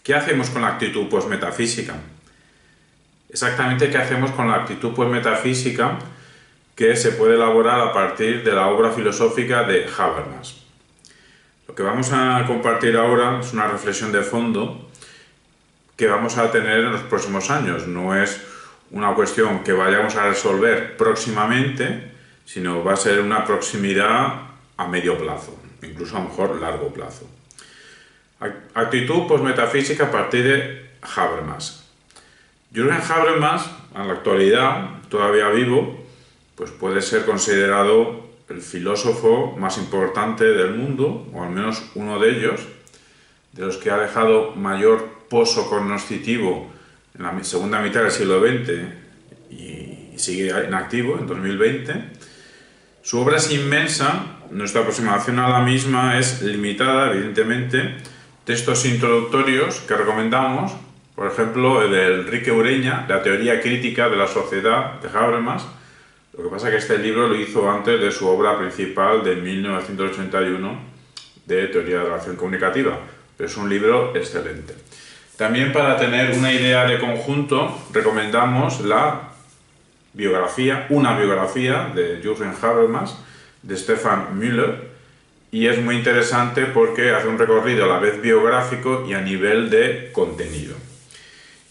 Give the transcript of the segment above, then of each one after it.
¿Qué hacemos con la actitud posmetafísica? Exactamente qué hacemos con la actitud posmetafísica que se puede elaborar a partir de la obra filosófica de Habermas. Lo que vamos a compartir ahora es una reflexión de fondo que vamos a tener en los próximos años. No es una cuestión que vayamos a resolver próximamente, sino va a ser una proximidad a medio plazo, incluso a lo mejor largo plazo. Actitud posmetafísica a partir de Habermas. Jürgen Habermas, en la actualidad, todavía vivo, pues puede ser considerado el filósofo más importante del mundo, o al menos uno de ellos, de los que ha dejado mayor pozo cognoscitivo en la segunda mitad del siglo XX y sigue en activo en 2020. Su obra es inmensa, nuestra aproximación a la misma es limitada, evidentemente. Textos introductorios que recomendamos, por ejemplo, el de Enrique Ureña, La teoría crítica de la sociedad, de Habermas. Lo que pasa es que este libro lo hizo antes de su obra principal de 1981 de Teoría de la acción comunicativa, pero es un libro excelente. También, para tener una idea de conjunto, recomendamos una biografía de Jürgen Habermas, de Stefan Müller, y es muy interesante porque hace un recorrido a la vez biográfico y a nivel de contenido.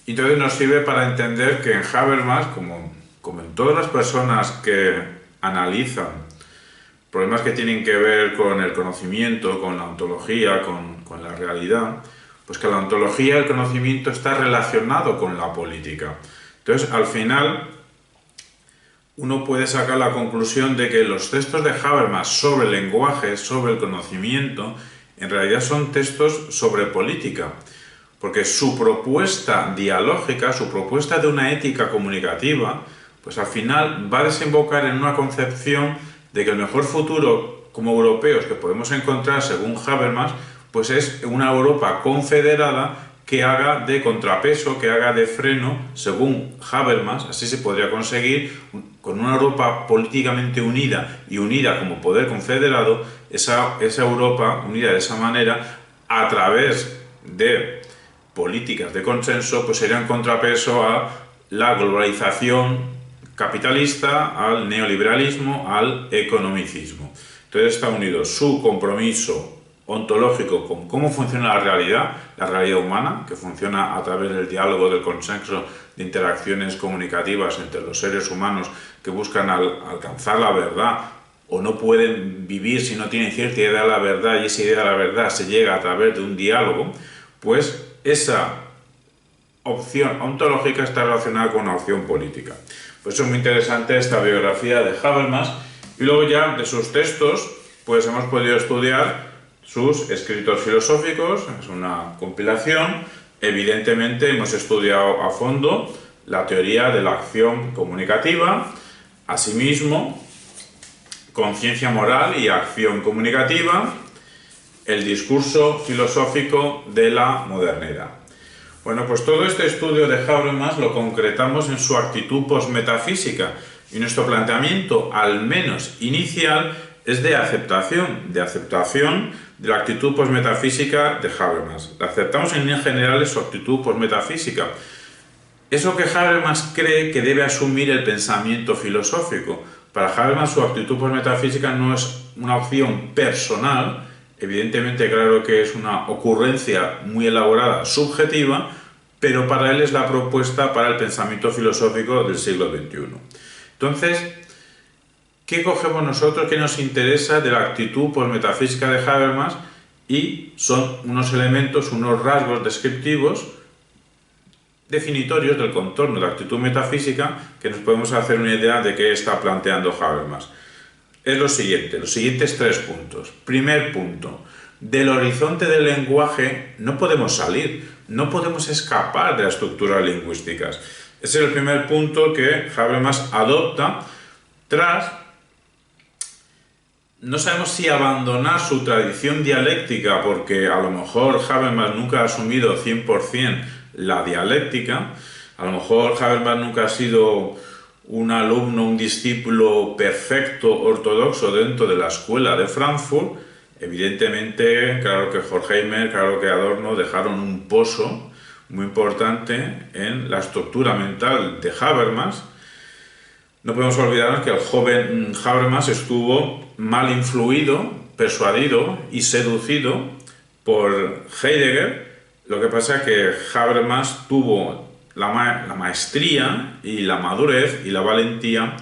Entonces nos sirve para entender que en Habermas, como en todas las personas que analizan problemas que tienen que ver con el conocimiento, con la ontología, con la realidad, pues que la ontología y el conocimiento está relacionado con la política. Entonces, al final, uno puede sacar la conclusión de que los textos de Habermas sobre el lenguaje, sobre el conocimiento, en realidad son textos sobre política, porque su propuesta dialógica, su propuesta de una ética comunicativa, pues al final va a desembocar en una concepción de que el mejor futuro como europeos que podemos encontrar, según Habermas, pues es una Europa confederada que haga de contrapeso, que haga de freno, según Habermas. Así se podría conseguir, con una Europa políticamente unida y unida como poder confederado, esa Europa unida de esa manera, a través de políticas de consenso, pues sería un contrapeso a la globalización capitalista, al neoliberalismo, al economicismo. Entonces está unido su compromiso ontológico con cómo funciona la realidad humana, que funciona a través del diálogo, del consenso, de interacciones comunicativas entre los seres humanos que buscan alcanzar la verdad o no pueden vivir si no tienen cierta idea de la verdad, y esa idea de la verdad se llega a través de un diálogo. Pues esa opción ontológica está relacionada con una opción política. Por eso es muy interesante esta biografía de Habermas, y luego ya de sus textos pues hemos podido estudiar sus escritos filosóficos. Es una compilación. Evidentemente hemos estudiado a fondo la teoría de la acción comunicativa, asimismo conciencia moral y acción comunicativa, el discurso filosófico de la modernidad. Bueno, pues todo este estudio de Habermas lo concretamos en su actitud posmetafísica, y nuestro planteamiento, al menos inicial, es de aceptación de la actitud posmetafísica de Habermas. La aceptamos en líneas generales su actitud posmetafísica. Eso que Habermas cree que debe asumir el pensamiento filosófico. Para Habermas su actitud posmetafísica no es una opción personal, evidentemente claro que es una ocurrencia muy elaborada, subjetiva, pero para él es la propuesta para el pensamiento filosófico del siglo XXI. Entonces, ¿qué cogemos nosotros? ¿Qué nos interesa de la actitud posmetafísica de Habermas? Y son unos elementos, unos rasgos descriptivos, definitorios del contorno de la actitud metafísica, que nos podemos hacer una idea de qué está planteando Habermas. Es lo siguiente, los siguientes 3 puntos. Primer punto, del horizonte del lenguaje no podemos salir, no podemos escapar de las estructuras lingüísticas. Ese es el primer punto que Habermas adopta tras, no sabemos si abandonar su tradición dialéctica, porque a lo mejor Habermas nunca ha asumido 100% la dialéctica, a lo mejor Habermas nunca ha sido un alumno, un discípulo perfecto, ortodoxo dentro de la escuela de Frankfurt, Evidentemente, claro que Horkheimer, claro que Adorno dejaron un pozo muy importante en la estructura mental de Habermas. No podemos olvidarnos que el joven Habermas estuvo mal influido, persuadido y seducido por Heidegger. Lo que pasa es que Habermas tuvo la maestría y la madurez y la valentía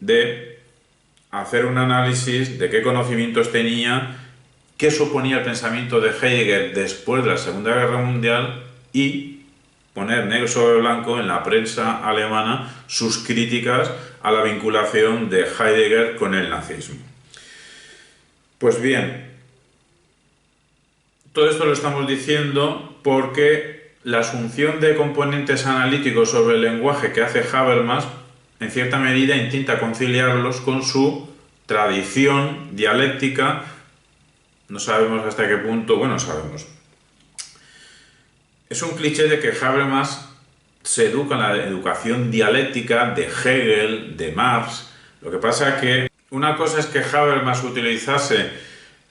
de hacer un análisis de qué conocimientos tenía, qué suponía el pensamiento de Heidegger después de la Segunda Guerra Mundial y poner negro sobre blanco en la prensa alemana sus críticas a la vinculación de Heidegger con el nazismo. Pues bien, todo esto lo estamos diciendo porque la asunción de componentes analíticos sobre el lenguaje que hace Habermas, en cierta medida intenta conciliarlos con su tradición dialéctica. No sabemos hasta qué punto, bueno, sabemos. Es un cliché de que Habermas se educa en la educación dialéctica de Hegel, de Marx. Lo que pasa es que una cosa es que Habermas utilizase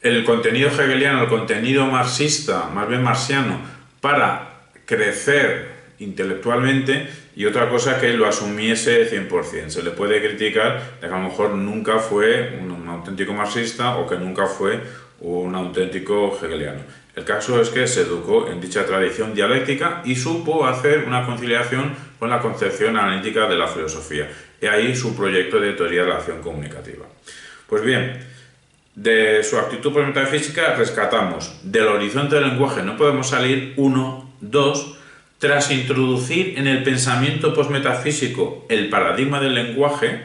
el contenido hegeliano, el contenido marxista, más bien marxiano, para crecer intelectualmente, y otra cosa que lo asumiese 100%. Se le puede criticar de que a lo mejor nunca fue un auténtico marxista o que nunca fue un auténtico hegeliano. El caso es que se educó en dicha tradición dialéctica y supo hacer una conciliación con la concepción analítica de la filosofía. Y ahí su proyecto de teoría de la acción comunicativa. Pues bien, de su actitud metafísica rescatamos: del horizonte del lenguaje no podemos salir. 1, 2, tras introducir en el pensamiento postmetafísico el paradigma del lenguaje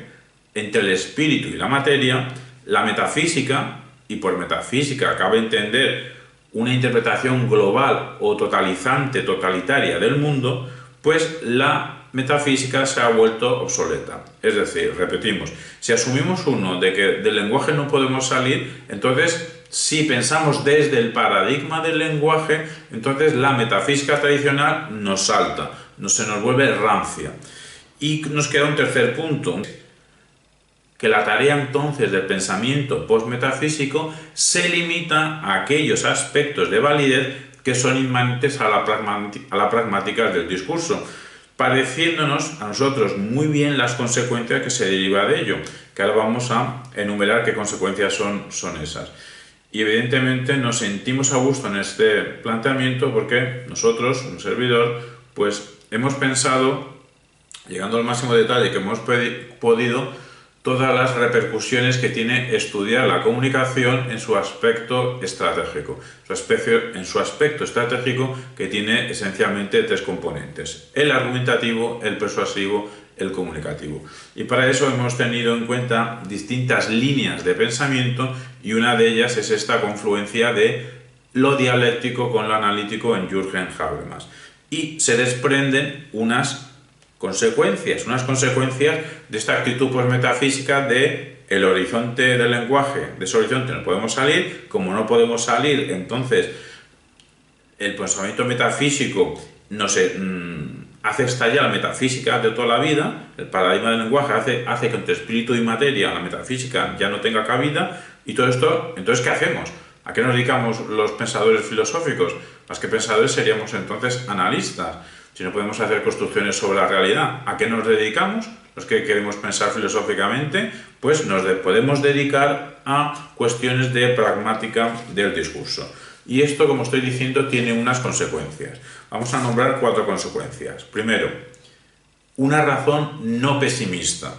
entre el espíritu y la materia, la metafísica, y por metafísica cabe entender una interpretación global o totalizante, totalitaria del mundo, pues la metafísica se ha vuelto obsoleta. Es decir, repetimos, si asumimos de que del lenguaje no podemos salir, entonces si pensamos desde el paradigma del lenguaje, entonces la metafísica tradicional nos salta, se nos vuelve rancia. Y nos queda un tercer punto, que la tarea entonces del pensamiento postmetafísico se limita a aquellos aspectos de validez que son inmanentes a la pragmática del discurso, pareciéndonos a nosotros muy bien las consecuencias que se derivan de ello, que ahora vamos a enumerar qué consecuencias son esas. Y evidentemente nos sentimos a gusto en este planteamiento porque nosotros, un servidor, pues hemos pensado, llegando al máximo detalle que hemos podido, todas las repercusiones que tiene estudiar la comunicación en su aspecto estratégico. En su aspecto estratégico, que tiene esencialmente 3 componentes: el argumentativo, el persuasivo, el comunicativo. Y para eso hemos tenido en cuenta distintas líneas de pensamiento, y una de ellas es esta confluencia de lo dialéctico con lo analítico en Jürgen Habermas. Y se desprenden unas consecuencias de esta actitud metafísica de el horizonte del lenguaje. De ese horizonte no podemos salir. Como no podemos salir, entonces el pensamiento metafísico hace estallar la metafísica de toda la vida. El paradigma del lenguaje hace que entre espíritu y materia la metafísica ya no tenga cabida. Y todo esto, entonces, ¿qué hacemos? ¿A qué nos dedicamos los pensadores filosóficos? Más que pensadores seríamos entonces analistas. Si no podemos hacer construcciones sobre la realidad, ¿a qué nos dedicamos? Los que queremos pensar filosóficamente, pues nos podemos dedicar a cuestiones de pragmática del discurso. Y esto, como estoy diciendo, tiene unas consecuencias. Vamos a nombrar 4 consecuencias. Primero, una razón no pesimista.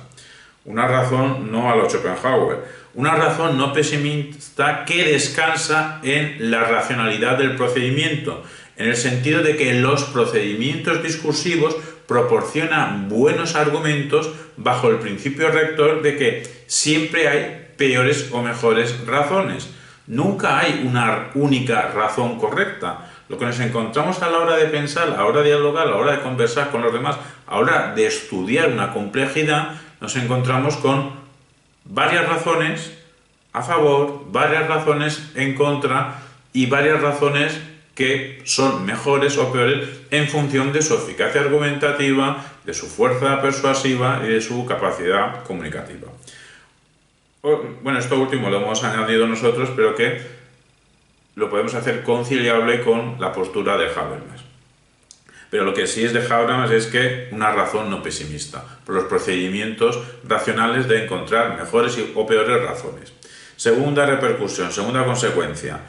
Una razón no a lo Schopenhauer. Una razón no pesimista que descansa en la racionalidad del procedimiento, en el sentido de que los procedimientos discursivos proporcionan buenos argumentos bajo el principio rector de que siempre hay peores o mejores razones. Nunca hay una única razón correcta. Lo que nos encontramos a la hora de pensar, a la hora de dialogar, a la hora de conversar con los demás, a la hora de estudiar una complejidad, nos encontramos con varias razones a favor, varias razones en contra y varias razones que son mejores o peores en función de su eficacia argumentativa, de su fuerza persuasiva y de su capacidad comunicativa. Bueno, esto último lo hemos añadido nosotros, pero que lo podemos hacer conciliable con la postura de Habermas. Pero lo que sí es de Habermas es que una razón no pesimista, por los procedimientos racionales de encontrar mejores o peores razones. Segunda repercusión, segunda consecuencia.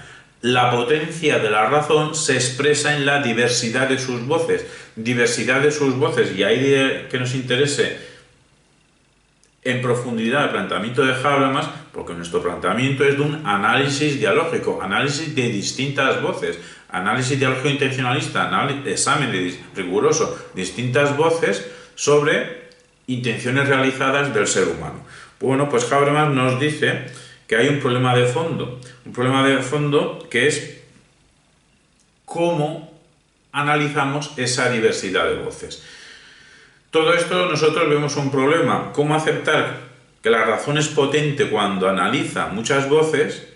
La potencia de la razón se expresa en la diversidad de sus voces. Diversidad de sus voces, y ahí que nos interese en profundidad el planteamiento de Habermas, porque nuestro planteamiento es de un análisis dialógico, análisis de distintas voces, análisis dialógico intencionalista, examen riguroso, distintas voces sobre intenciones realizadas del ser humano. Bueno, pues Habermas nos dice que hay un problema de fondo que es cómo analizamos esa diversidad de voces. Todo esto nosotros vemos un problema, cómo aceptar que la razón es potente cuando analiza muchas voces,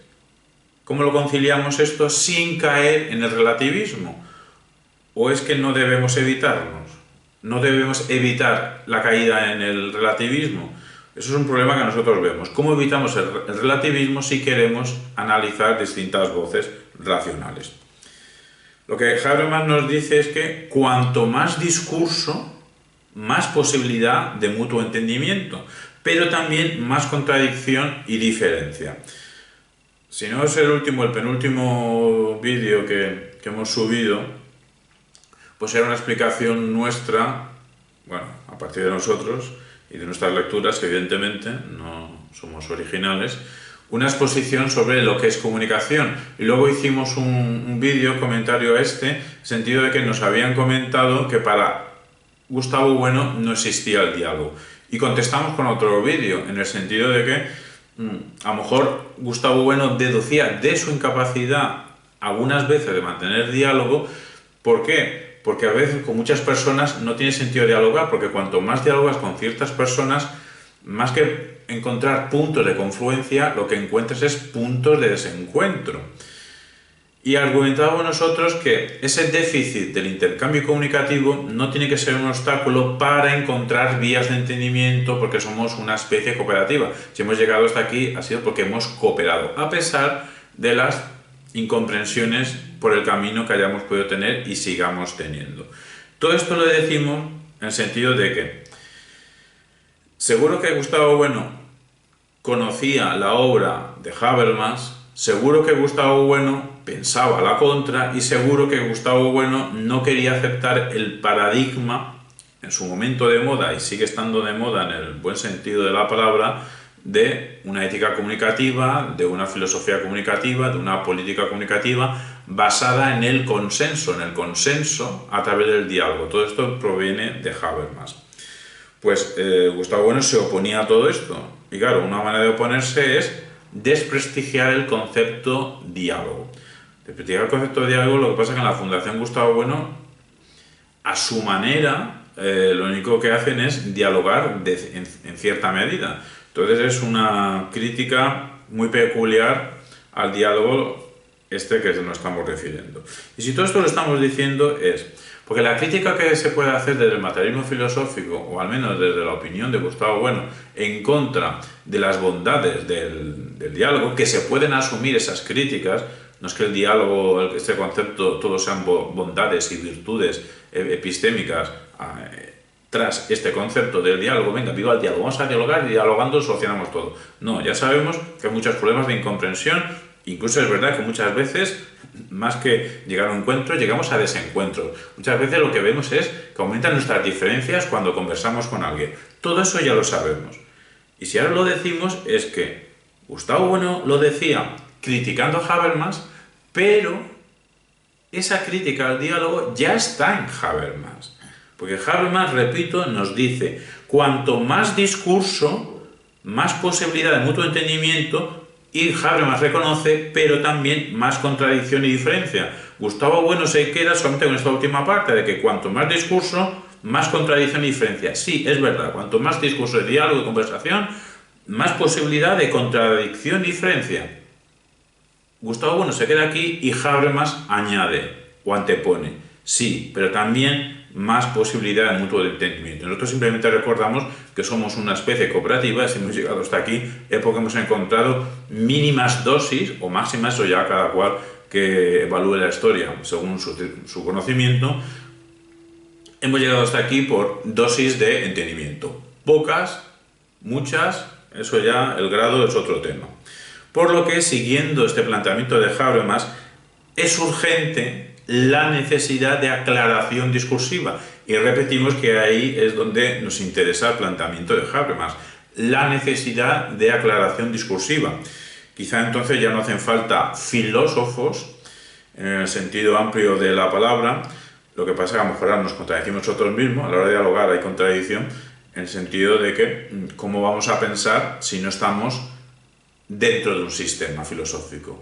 cómo lo conciliamos esto sin caer en el relativismo, o es que no debemos evitarnos, no debemos evitar la caída en el relativismo. Eso es un problema que nosotros vemos. ¿Cómo evitamos el relativismo si queremos analizar distintas voces racionales? Lo que Habermas nos dice es que cuanto más discurso, más posibilidad de mutuo entendimiento, pero también más contradicción y diferencia. Si no es el penúltimo vídeo que hemos subido, pues era una explicación nuestra, bueno, a partir de nosotros y de nuestras lecturas, que evidentemente no somos originales, una exposición sobre lo que es comunicación. Y luego hicimos un vídeo, comentario a en sentido de que nos habían comentado que para Gustavo Bueno no existía el diálogo. Y contestamos con otro vídeo, en el sentido de que a lo mejor Gustavo Bueno deducía de su incapacidad algunas veces de mantener diálogo. ¿Por qué? Porque a veces con muchas personas no tiene sentido dialogar, porque cuanto más dialogas con ciertas personas, más que encontrar puntos de confluencia, lo que encuentras es puntos de desencuentro. Y argumentábamos nosotros que ese déficit del intercambio comunicativo no tiene que ser un obstáculo para encontrar vías de entendimiento, porque somos una especie cooperativa. Si hemos llegado hasta aquí ha sido porque hemos cooperado, a pesar de las incomprensiones por el camino que hayamos podido tener y sigamos teniendo. Todo esto lo decimos en el sentido de que seguro que Gustavo Bueno conocía la obra de Habermas, seguro que Gustavo Bueno pensaba la contra y seguro que Gustavo Bueno no quería aceptar el paradigma en su momento de moda, y sigue estando de moda en el buen sentido de la palabra, de una ética comunicativa, de una filosofía comunicativa, de una política comunicativa basada en el consenso a través del diálogo. Todo esto proviene de Habermas. Pues Gustavo Bueno se oponía a todo esto. Y claro, una manera de oponerse es desprestigiar el concepto diálogo. Desprestigiar el concepto de diálogo, lo que pasa es que en la Fundación Gustavo Bueno, a su manera, lo único que hacen es dialogar en cierta medida. Entonces es una crítica muy peculiar al diálogo que nos estamos refiriendo. Y si todo esto lo estamos diciendo es porque la crítica que se puede hacer desde el materialismo filosófico, o al menos desde la opinión de Gustavo Bueno, en contra de las bondades del diálogo, que se pueden asumir esas críticas, no es que el diálogo, este concepto, todos sean bondades y virtudes epistémicas tras este concepto del diálogo. Venga, viva el diálogo, vamos a dialogar y dialogando solucionamos todo. No, ya sabemos que hay muchos problemas de incomprensión, incluso es verdad que muchas veces, más que llegar a un encuentro, llegamos a desencuentros. Muchas veces lo que vemos es que aumentan nuestras diferencias cuando conversamos con alguien. Todo eso ya lo sabemos. Y si ahora lo decimos es que Gustavo Bueno lo decía criticando a Habermas, pero esa crítica al diálogo ya está en Habermas. Porque Habermas, repito, nos dice, cuanto más discurso, más posibilidad de mutuo entendimiento, y Habermas reconoce, pero también más contradicción y diferencia. Gustavo Bueno se queda solamente con esta última parte, de que cuanto más discurso, más contradicción y diferencia. Sí, es verdad, cuanto más discurso de diálogo y conversación, más posibilidad de contradicción y diferencia. Gustavo Bueno se queda aquí y Habermas añade o antepone. Sí, pero también más posibilidad de mutuo entendimiento. Nosotros simplemente recordamos que somos una especie cooperativa, si hemos llegado hasta aquí es porque hemos encontrado mínimas dosis o máximas, o ya cada cual que evalúe la historia según su conocimiento. Hemos llegado hasta aquí por dosis de entendimiento. Pocas, muchas, eso ya el grado es otro tema. Por lo que, siguiendo este planteamiento de Habermas, es urgente la necesidad de aclaración discursiva. Y repetimos que ahí es donde nos interesa el planteamiento de Habermas, la necesidad de aclaración discursiva. Quizá entonces ya no hacen falta filósofos, en el sentido amplio de la palabra. Lo que pasa es que a lo mejor ahora nos contradecimos nosotros mismos, a la hora de dialogar hay contradicción, en el sentido de que cómo vamos a pensar si no estamos dentro de un sistema filosófico.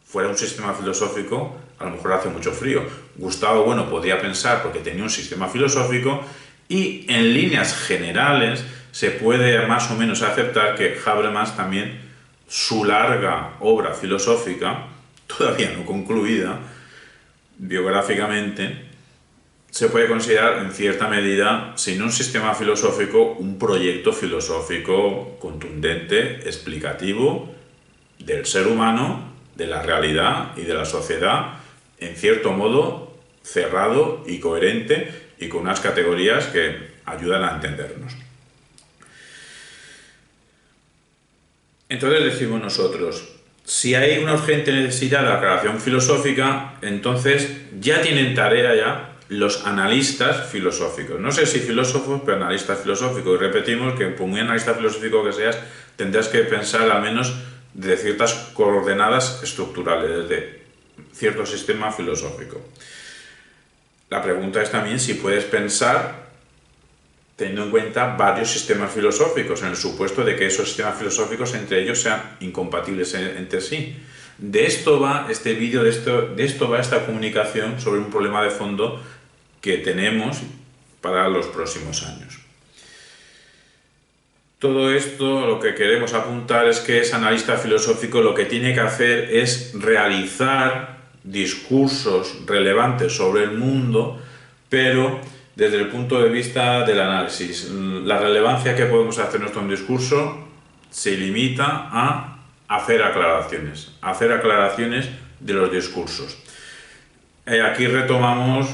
Fuera un sistema filosófico, a lo mejor hace mucho frío. Gustavo Bueno podía pensar porque tenía un sistema filosófico, y en líneas generales se puede más o menos aceptar que Habermas también, su larga obra filosófica, todavía no concluida biográficamente, se puede considerar en cierta medida, si no un sistema filosófico, un proyecto filosófico contundente, explicativo del ser humano, de la realidad y de la sociedad, en cierto modo cerrado y coherente y con unas categorías que ayudan a entendernos. Entonces decimos nosotros, si hay una urgente necesidad de aclaración filosófica, entonces ya tienen tarea ya los analistas filosóficos. No sé si filósofos, pero analistas filosóficos. Y repetimos que por muy analista filosófico que seas, tendrás que pensar al menos de ciertas coordenadas estructurales, desde cierto sistema filosófico. La pregunta es también si puedes pensar teniendo en cuenta varios sistemas filosóficos, en el supuesto de que esos sistemas filosóficos entre ellos sean incompatibles entre sí. De esto va este vídeo, de esto va esta comunicación sobre un problema de fondo que tenemos para los próximos años. Todo esto, lo que queremos apuntar es que ese analista filosófico lo que tiene que hacer es realizar discursos relevantes sobre el mundo, pero desde el punto de vista del análisis. La relevancia que podemos hacer en nuestro discurso se limita a hacer aclaraciones de los discursos. Aquí retomamos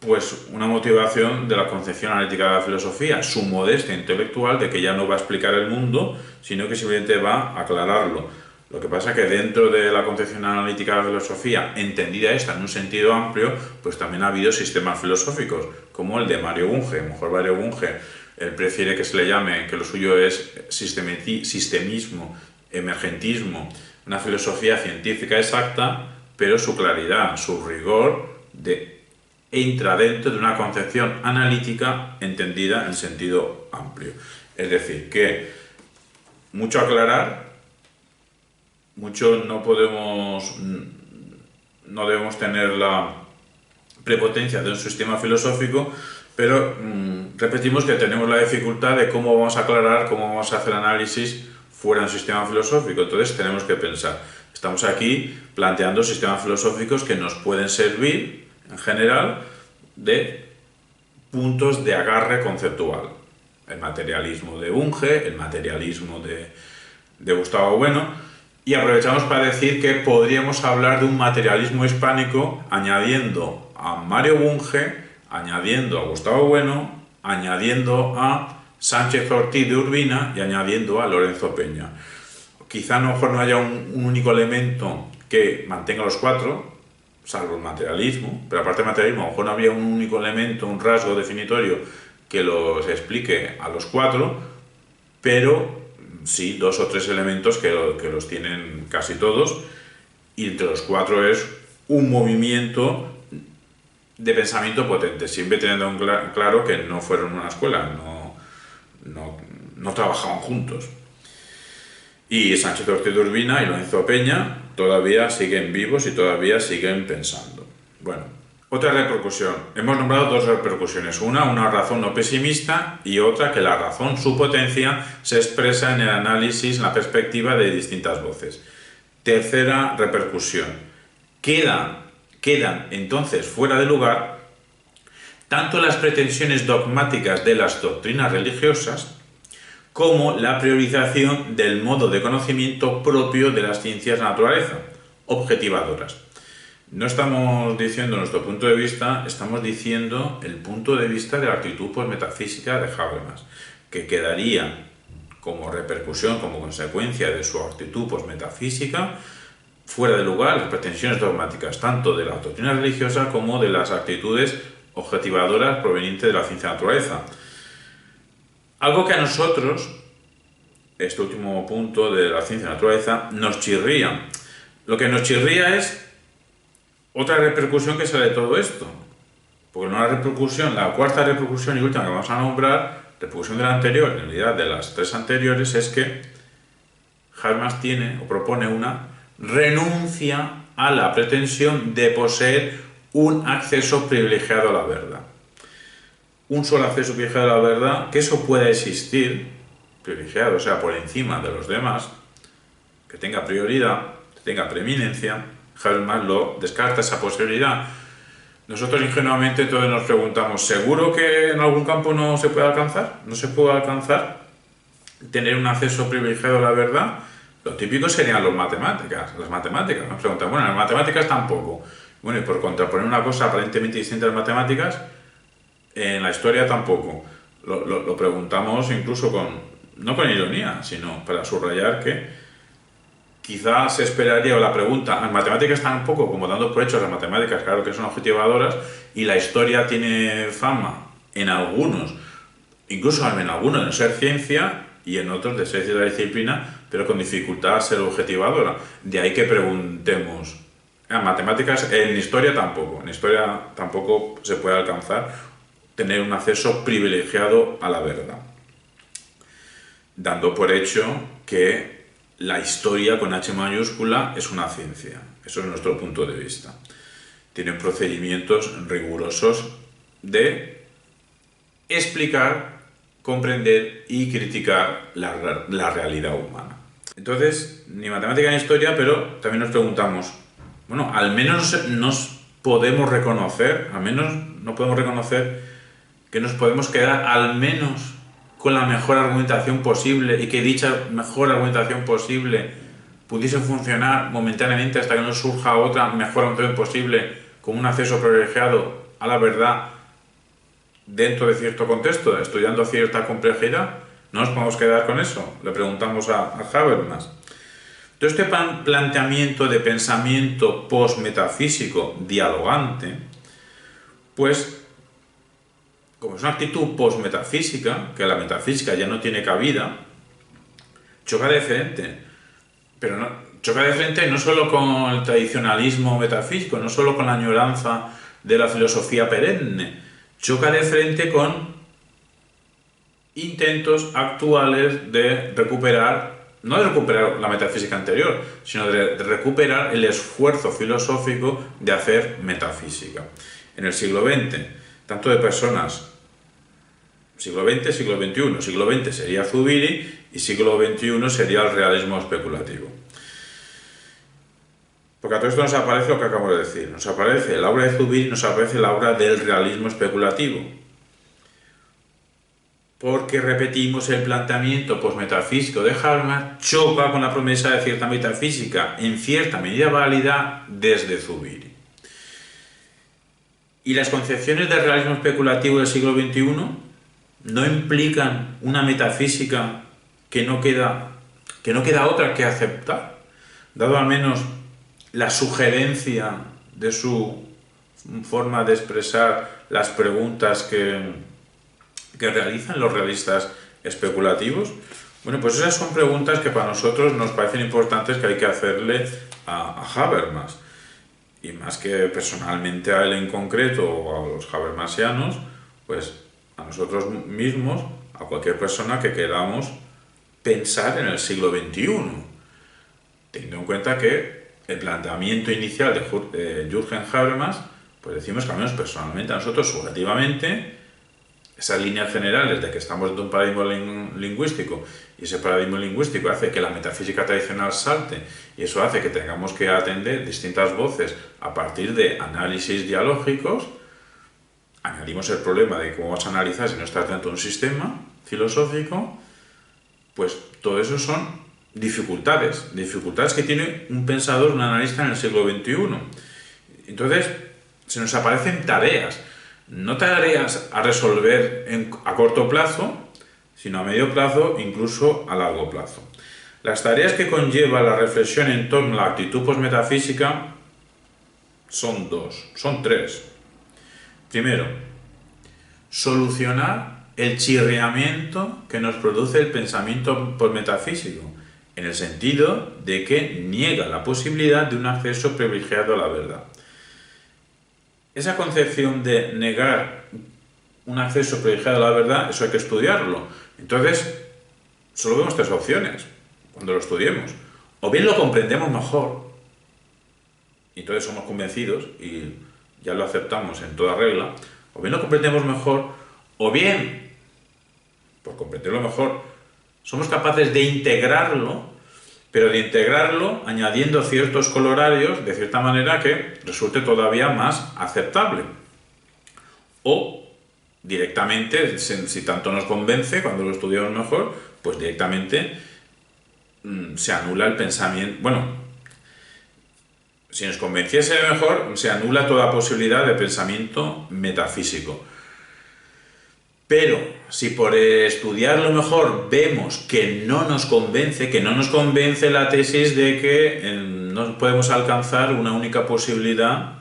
pues una motivación de la concepción analítica de la filosofía, su modestia intelectual de que ya no va a explicar el mundo, sino que simplemente va a aclararlo. Lo que pasa es que dentro de la concepción analítica de la filosofía, entendida esta en un sentido amplio, pues también ha habido sistemas filosóficos, como el de Mario Bunge. A lo mejor Mario Bunge, él prefiere que se le llame, que lo suyo es sistemismo, emergentismo, una filosofía científica exacta, pero su claridad, su rigor entra dentro de una concepción analítica entendida en sentido amplio. Es decir, que mucho aclarar, mucho no debemos tener la prepotencia de un sistema filosófico, pero repetimos que tenemos la dificultad de cómo vamos a aclarar, cómo vamos a hacer análisis fuera de un sistema filosófico. Entonces tenemos que pensar. Estamos aquí planteando sistemas filosóficos que nos pueden servir, en general, de puntos de agarre conceptual. El materialismo de Bunge, el materialismo de Gustavo Bueno, y aprovechamos para decir que podríamos hablar de un materialismo hispánico añadiendo a Mario Bunge, añadiendo a Gustavo Bueno, añadiendo a Sánchez Ortiz de Urbina y añadiendo a Lorenzo Peña. Quizá a lo mejor no haya un único elemento que mantenga los cuatro, salvo el materialismo, pero aparte del materialismo, a lo mejor no había un único elemento, un rasgo definitorio que los explique a los cuatro, pero sí, 2 o 3 elementos que los tienen casi todos, y entre los cuatro es un movimiento de pensamiento potente, siempre teniendo claro que no fueron una escuela, no trabajaban juntos. Y Sánchez Ortiz de Urbina y Lorenzo Peña todavía siguen vivos y todavía siguen pensando. Bueno, otra repercusión. Hemos nombrado 2 repercusiones. Una razón no pesimista, y otra que la razón, su potencia, se expresa en el análisis, en la perspectiva de distintas voces. Tercera repercusión. Quedan entonces fuera de lugar tanto las pretensiones dogmáticas de las doctrinas religiosas como la priorización del modo de conocimiento propio de las ciencias de la naturaleza, objetivadoras. No estamos diciendo nuestro punto de vista, estamos diciendo el punto de vista de la actitud postmetafísica de Habermas, que quedaría como repercusión, como consecuencia de su actitud postmetafísica, fuera de lugar las pretensiones dogmáticas tanto de la doctrina religiosa como de las actitudes objetivadoras provenientes de la ciencia de la naturaleza. Algo que a nosotros, este último punto de la ciencia de la naturaleza, nos chirría. Lo que nos chirría es otra repercusión que sale de todo esto. Porque una repercusión, la cuarta repercusión y última que vamos a nombrar, repercusión de la anterior, en realidad de las tres anteriores, es que Habermas tiene o propone una renuncia a la pretensión de poseer un acceso privilegiado a la verdad. Un solo acceso privilegiado a la verdad, que eso pueda existir, privilegiado, o sea, por encima de los demás, que tenga prioridad, que tenga preeminencia, Habermas lo descarta esa posibilidad. Nosotros ingenuamente todos nos preguntamos, ¿seguro que en algún campo no se puede alcanzar? ¿No se puede alcanzar tener un acceso privilegiado a la verdad? Lo típico serían las matemáticas. Nos preguntan, bueno, en las matemáticas tampoco. Bueno, y por contraponer una cosa aparentemente distinta a las matemáticas, en la historia tampoco. Lo preguntamos incluso no con ironía, sino para subrayar que quizás se esperaría, o la pregunta, las matemáticas tampoco, como dando por hecho las matemáticas, claro que son objetivadoras, y la historia tiene fama en algunos, incluso en algunos de ser ciencia, y en otros de ser cierta disciplina, pero con dificultad a ser objetivadora. De ahí que preguntemos, en matemáticas, en historia tampoco se puede alcanzar tener un acceso privilegiado a la verdad, dando por hecho que la historia con H mayúscula es una ciencia. Eso es nuestro punto de vista. Tienen procedimientos rigurosos de explicar, comprender y criticar la realidad humana. Entonces, ni matemática ni historia, pero también nos preguntamos, bueno, al menos nos podemos reconocer, que nos podemos quedar al menos con la mejor argumentación posible y que dicha mejor argumentación posible pudiese funcionar momentáneamente hasta que no surja otra mejor argumentación posible con un acceso privilegiado a la verdad dentro de cierto contexto, estudiando cierta complejidad. ¿No nos podemos quedar con eso? Le preguntamos a Habermas. Todo este planteamiento de pensamiento postmetafísico dialogante, pues como es una actitud postmetafísica, que la metafísica ya no tiene cabida, choca de frente. Pero choca de frente no solo con el tradicionalismo metafísico, no solo con la añoranza de la filosofía perenne, choca de frente con intentos actuales de recuperar, no de recuperar la metafísica anterior, sino de recuperar el esfuerzo filosófico de hacer metafísica. En el siglo XX, tanto de personas, siglo XX, siglo XXI. Siglo XX sería Zubiri y siglo XXI sería el realismo especulativo. Porque a todo esto nos aparece lo que acabo de decir. Nos aparece la obra de Zubiri, nos aparece la obra del realismo especulativo. Porque repetimos, el planteamiento postmetafísico de Habermas choca con la promesa de cierta metafísica, en cierta medida válida, desde Zubiri. Y las concepciones del realismo especulativo del siglo XXI no implican una metafísica que no queda otra que aceptar, dado al menos la sugerencia de su forma de expresar las preguntas que realizan los realistas especulativos. Bueno, pues esas son preguntas que para nosotros nos parecen importantes, que hay que hacerle a Habermas. Y más que personalmente a él en concreto o a los habermasianos, pues a nosotros mismos, a cualquier persona que queramos pensar en el siglo XXI, teniendo en cuenta que el planteamiento inicial de Jürgen Habermas, pues decimos que al menos personalmente a nosotros subjetivamente, esas líneas generales de que estamos dentro de un paradigma lingüístico y ese paradigma lingüístico hace que la metafísica tradicional salte y eso hace que tengamos que atender distintas voces a partir de análisis dialógicos. Añadimos el problema de cómo vas a analizar si no estás dentro de un sistema filosófico, pues todo eso son dificultades que tiene un pensador, un analista en el siglo XXI. Entonces, se nos aparecen tareas, no tareas a resolver a corto plazo, sino a medio plazo, incluso a largo plazo. Las tareas que conlleva la reflexión en torno a la actitud posmetafísica son tres. Primero, solucionar el chirriamiento que nos produce el pensamiento posmetafísico, en el sentido de que niega la posibilidad de un acceso privilegiado a la verdad. Esa concepción de negar un acceso privilegiado a la verdad, eso hay que estudiarlo. Entonces, solo vemos tres opciones cuando lo estudiemos. O bien lo comprendemos mejor, y entonces somos convencidos y ya lo aceptamos en toda regla, o bien lo comprendemos mejor, o bien, por comprenderlo mejor, somos capaces de integrarlo, pero de integrarlo añadiendo ciertos colorarios de cierta manera que resulte todavía más aceptable. O directamente, si tanto nos convence, cuando lo estudiamos mejor, pues directamente se anula el pensamiento. Bueno, si nos convenciese mejor, se anula toda posibilidad de pensamiento metafísico. Pero si por estudiarlo mejor vemos que no nos convence la tesis de que no podemos alcanzar una única posibilidad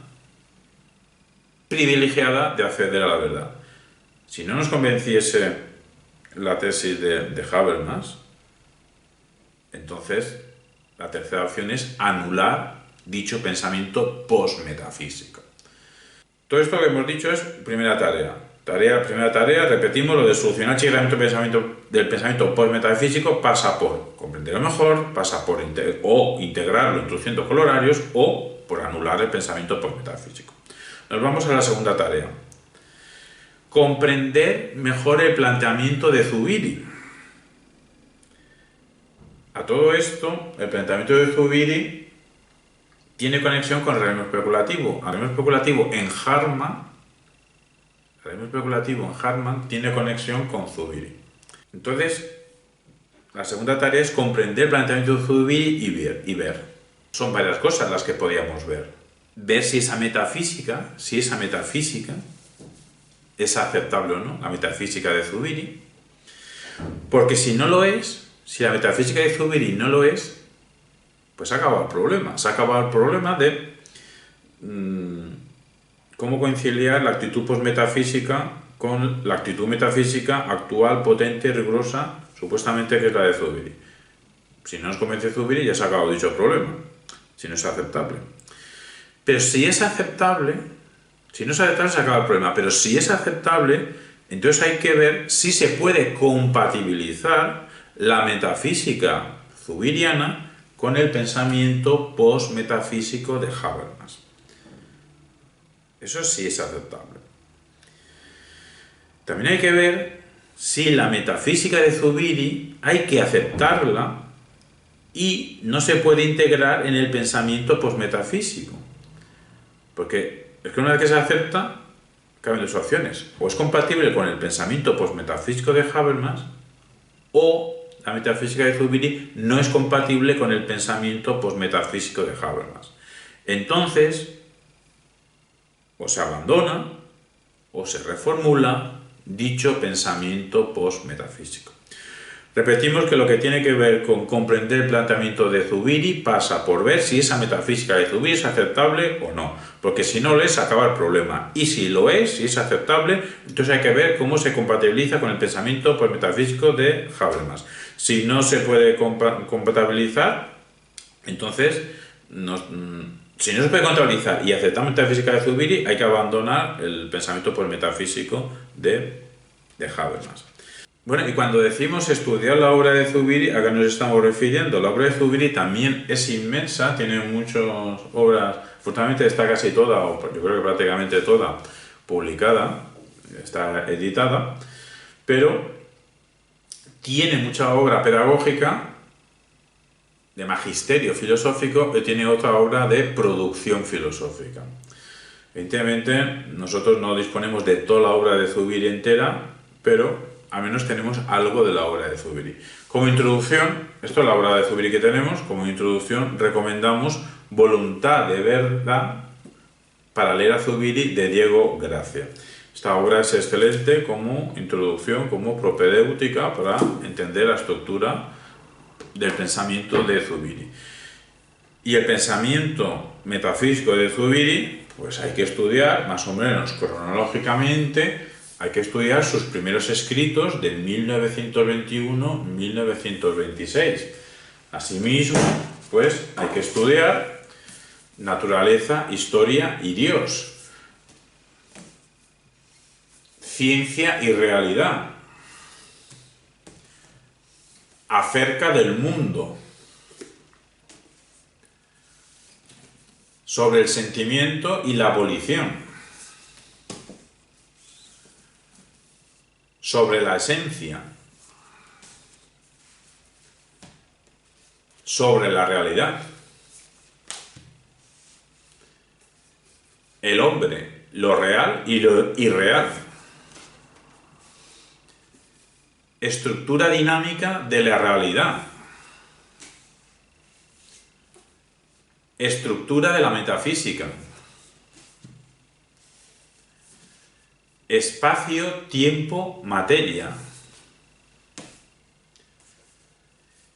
privilegiada de acceder a la verdad. Si no nos convenciese la tesis de Habermas, entonces la tercera opción es anular dicho pensamiento postmetafísico. Todo esto que hemos dicho es primera tarea. Primera tarea, repetimos, lo de solucionar el chirriamiento del pensamiento postmetafísico pasa por comprenderlo mejor, pasa por integrarlo introduciendo colorarios o por anular el pensamiento postmetafísico. Nos vamos a la segunda tarea. Comprender mejor el planteamiento de Zubiri. A todo esto, el planteamiento de Zubiri tiene conexión con el realismo especulativo. El realismo especulativo en Hartmann tiene conexión con Zubiri. Entonces, la segunda tarea es comprender el planteamiento de Zubiri y ver. Son varias cosas las que podíamos ver. Ver si esa metafísica es aceptable o no, la metafísica de Zubiri. Porque si no lo es, si la metafísica de Zubiri no lo es, pues se ha acabado el problema. Se ha acabado el problema de cómo conciliar la actitud postmetafísica con la actitud metafísica actual, potente, rigurosa, supuestamente que es la de Zubiri. Si no nos convence Zubiri, ya se ha acabado dicho problema, si no es aceptable. Pero si es aceptable, se acaba el problema, pero si es aceptable, entonces hay que ver si se puede compatibilizar la metafísica zubiriana con el pensamiento postmetafísico de Habermas. Eso sí es aceptable. También hay que ver si la metafísica de Zubiri hay que aceptarla y no se puede integrar en el pensamiento postmetafísico. Porque es que una vez que se acepta, caben dos opciones. O es compatible con el pensamiento postmetafísico de Habermas, o la metafísica de Zubiri no es compatible con el pensamiento postmetafísico de Habermas. Entonces, o se abandona o se reformula dicho pensamiento postmetafísico. Repetimos que lo que tiene que ver con comprender el planteamiento de Zubiri pasa por ver si esa metafísica de Zubiri es aceptable o no, porque si no lo es, acaba el problema. Y si lo es, si es aceptable, entonces hay que ver cómo se compatibiliza con el pensamiento postmetafísico de Habermas. Si no se puede compatibilizar, entonces, si no se puede compatibilizar y aceptar la metafísica de Zubiri, hay que abandonar el pensamiento postmetafísico de Habermas. Bueno, y cuando decimos estudiar la obra de Zubiri, ¿a qué nos estamos refiriendo? La obra de Zubiri también es inmensa, tiene muchas obras, afortunadamente está casi toda, o yo creo que prácticamente toda, publicada, está editada, pero tiene mucha obra pedagógica, de magisterio filosófico, y tiene otra obra de producción filosófica. Evidentemente, nosotros no disponemos de toda la obra de Zubiri entera, pero al menos tenemos algo de la obra de Zubiri. Como introducción, esto es la obra de Zubiri que tenemos, como introducción recomendamos Voluntad de Verdad para leer a Zubiri de Diego Gracia. Esta obra es excelente como introducción, como propedéutica para entender la estructura del pensamiento de Zubiri. Y el pensamiento metafísico de Zubiri, pues hay que estudiar más o menos cronológicamente, hay que estudiar sus primeros escritos de 1921-1926. Asimismo, pues hay que estudiar Naturaleza, Historia y Dios, Ciencia y Realidad, Acerca del Mundo, Sobre el Sentimiento y la Abolición, Sobre la Esencia, Sobre la Realidad, El hombre, lo real y lo irreal, Estructura dinámica de la realidad, Estructura de la metafísica, Espacio, tiempo, materia,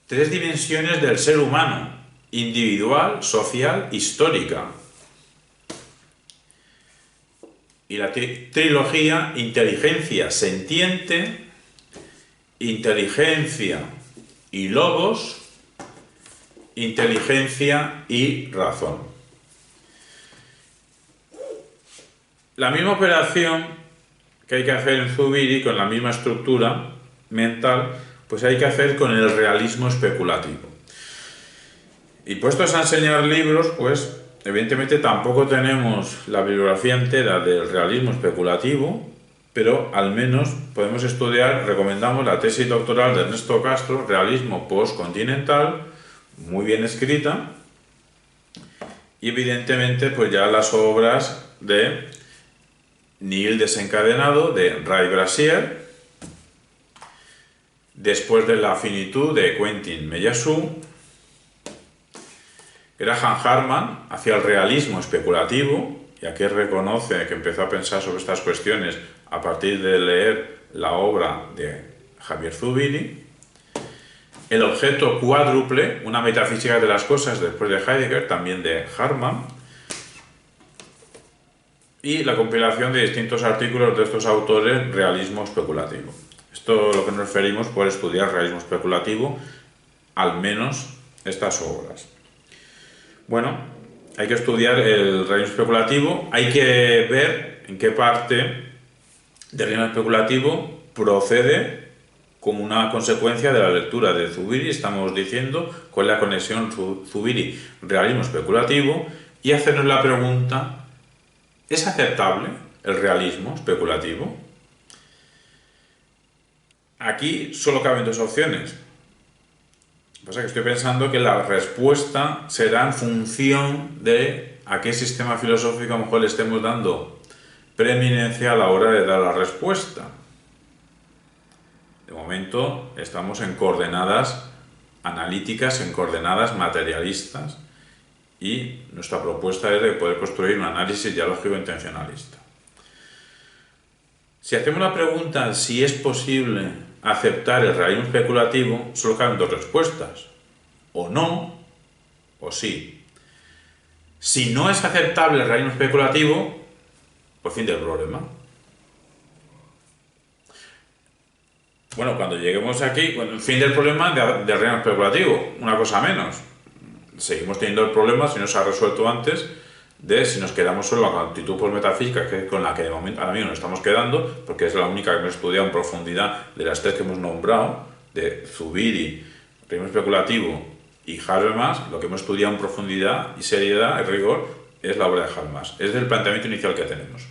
Tres dimensiones del ser humano, individual, social, histórica. Y la trilogía Inteligencia sentiente, Inteligencia y logos, Inteligencia y razón. La misma operación que hay que hacer en Zubiri con la misma estructura mental, pues hay que hacer con el realismo especulativo. Y puestos a enseñar libros, pues evidentemente tampoco tenemos la bibliografía entera del realismo especulativo, pero al menos podemos estudiar, recomendamos la tesis doctoral de Ernesto Castro, Realismo postcontinental, muy bien escrita, y evidentemente pues ya las obras de Nihil desencadenado, de Ray Brassier, Después de la finitud, de Quentin Meillassoux, Graham Harman, hacia el realismo especulativo, y aquí reconoce que empezó a pensar sobre estas cuestiones a partir de leer la obra de Javier Zubiri, El objeto cuádruple, una metafísica de las cosas, después de Heidegger, también de Harman, y la compilación de distintos artículos de estos autores, realismo especulativo. Esto es lo que nos referimos por estudiar realismo especulativo, al menos estas obras. Bueno, hay que estudiar el realismo especulativo, hay que ver en qué parte del realismo especulativo procede como una consecuencia de la lectura de Zubiri, estamos diciendo cuál es la conexión Zubiri-realismo especulativo, y hacernos la pregunta: ¿es aceptable el realismo especulativo? Aquí solo caben dos opciones. Lo que pasa es que estoy pensando que la respuesta será en función de a qué sistema filosófico a lo mejor le estemos dando preeminencia a la hora de dar la respuesta. De momento estamos en coordenadas analíticas, en coordenadas materialistas, y nuestra propuesta es de poder construir un análisis dialógico intencionalista. Si hacemos la pregunta si es posible aceptar el realismo especulativo, solo caben dos respuestas: o no, o sí. Si no es aceptable el realismo especulativo, pues fin del problema. Bueno, cuando lleguemos aquí, bueno, fin del problema del realismo especulativo, una cosa menos. Seguimos teniendo el problema, si no se ha resuelto antes, de si nos quedamos solo con la actitud por metafísica, que es con la que de momento ahora mismo nos estamos quedando, porque es la única que hemos estudiado en profundidad de las tres que hemos nombrado, de Zubiri, realismo especulativo y Habermas. Lo que hemos estudiado en profundidad y seriedad y rigor es la obra de Habermas, es del planteamiento inicial que tenemos.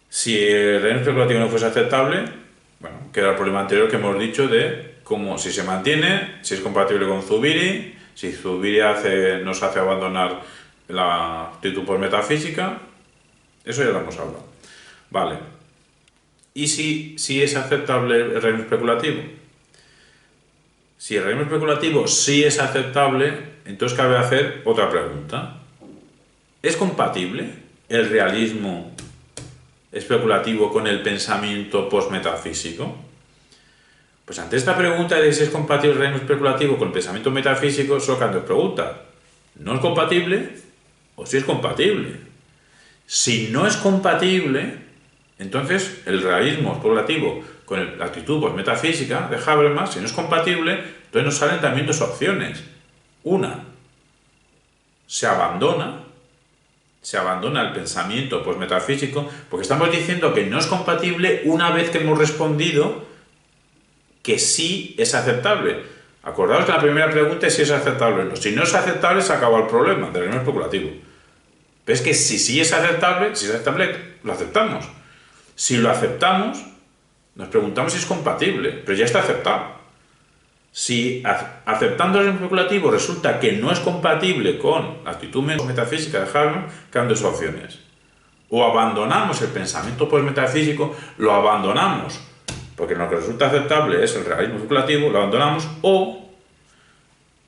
Si el realismo especulativo no fuese aceptable, bueno, queda el problema anterior que hemos dicho de cómo, si se mantiene, si es compatible con Zubiri, si Zubiri nos hace abandonar la actitud por metafísica. Eso ya lo hemos hablado. Vale. ¿Y si es aceptable el realismo especulativo? Si el realismo especulativo sí es aceptable, entonces cabe hacer otra pregunta. ¿Es compatible el realismo especulativo con el pensamiento postmetafísico? Pues ante esta pregunta de si es compatible el realismo especulativo con el pensamiento metafísico, solo cabe dos preguntas. ¿No es compatible o si es compatible? Si no es compatible, entonces el realismo especulativo con la actitud postmetafísica de Habermas, si no es compatible, entonces nos salen también dos opciones. Una, se abandona el pensamiento postmetafísico, porque estamos diciendo que no es compatible una vez que hemos respondido que sí es aceptable. Acordaos que la primera pregunta es si es aceptable o no. Si no es aceptable, se acaba el problema del realismo especulativo. Pero es que si sí es aceptable, lo aceptamos. Si lo aceptamos, nos preguntamos si es compatible, pero ya está aceptado. Si aceptando el realismo especulativo resulta que no es compatible con la actitud metafísica de Habermas, quedan dos opciones. O abandonamos el pensamiento postmetafísico, lo abandonamos, porque lo que resulta aceptable es el realismo especulativo, lo abandonamos, o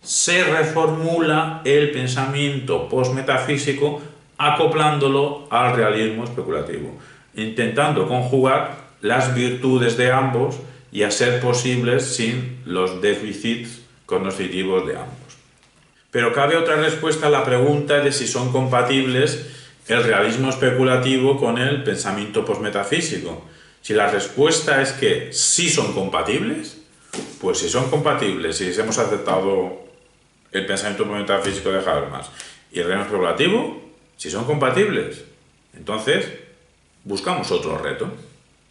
se reformula el pensamiento postmetafísico acoplándolo al realismo especulativo, intentando conjugar las virtudes de ambos y a ser posibles sin los déficits cognitivos de ambos. Pero cabe otra respuesta a la pregunta de si son compatibles el realismo especulativo con el pensamiento postmetafísico. Si la respuesta es que sí son compatibles, pues si son compatibles, si hemos aceptado el pensamiento postmetafísico de Habermas y el realismo especulativo, si son compatibles, entonces buscamos otro reto.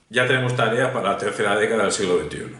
Ya tenemos tarea para la tercera década del siglo XXI.